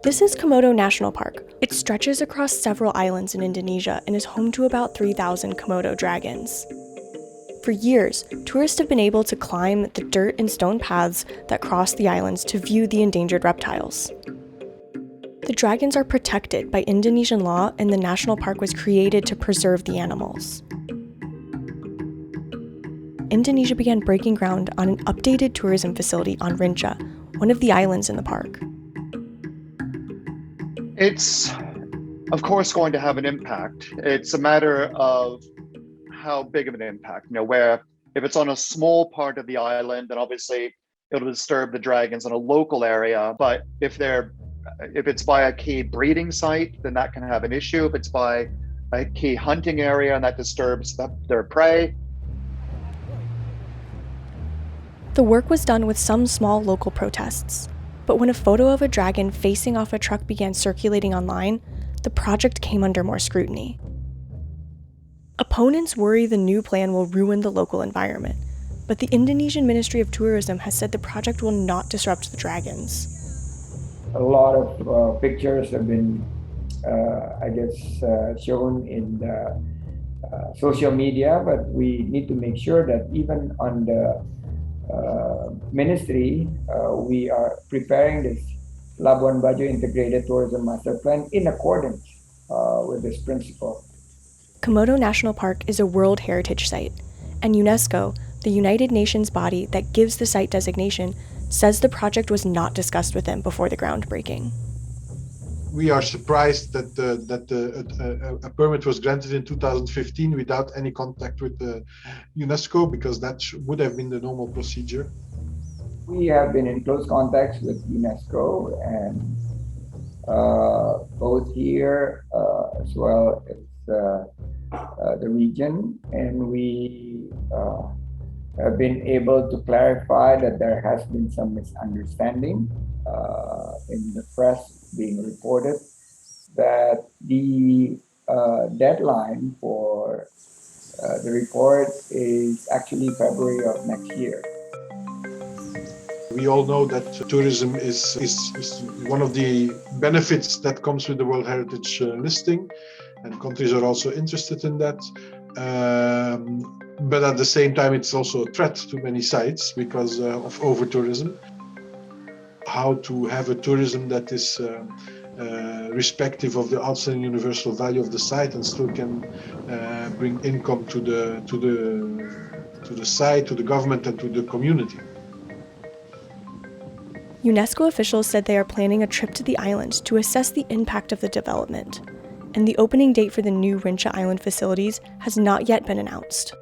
This is Komodo National Park. It stretches across several islands in Indonesia and is home to about 3,000 Komodo dragons. For years, tourists have been able to climb the dirt and stone paths that cross the islands to view the endangered reptiles. The dragons are protected by Indonesian law, and the national park was created to preserve the animals. Indonesia began breaking ground on an updated tourism facility on Rinca, one of the islands in the park. It's, of course, going to have an impact. It's a matter of how big of an impact, where if it's on a small part of the island, then obviously it'll disturb the dragons in a local area. But if it's by a key breeding site, then that can have an issue. If it's by a key hunting area and that disturbs their prey. The work was done with some small local protests. But when a photo of a dragon facing off a truck began circulating online, the project came under more scrutiny. Opponents worry the new plan will ruin the local environment, but the Indonesian Ministry of Tourism has said the project will not disrupt the dragons. A lot of pictures have been, shown in the social media, but we need to make sure that even on the ministry, we are preparing this Labuan Bajo Integrated Tourism Master Plan in accordance with this principle. Komodo National Park is a World Heritage Site, and UNESCO, the United Nations body that gives the site designation, says the project was not discussed with them before the groundbreaking. We are surprised that a permit was granted in 2015 without any contact with the UNESCO, because that would have been the normal procedure. We have been in close contact with UNESCO, and both here as well as the region, and we have been able to clarify that there has been some misunderstanding in the press being reported that the deadline for the report is actually February of next year. We all know that tourism is one of the benefits that comes with the World Heritage listing, and countries are also interested in that. But at the same time, it's also a threat to many sites because of over-tourism. How to have a tourism that is respective of the outstanding universal value of the site and still can bring income to the site, to the government, and to the community. UNESCO officials said they are planning a trip to the island to assess the impact of the development, and the opening date for the new Rinca Island facilities has not yet been announced.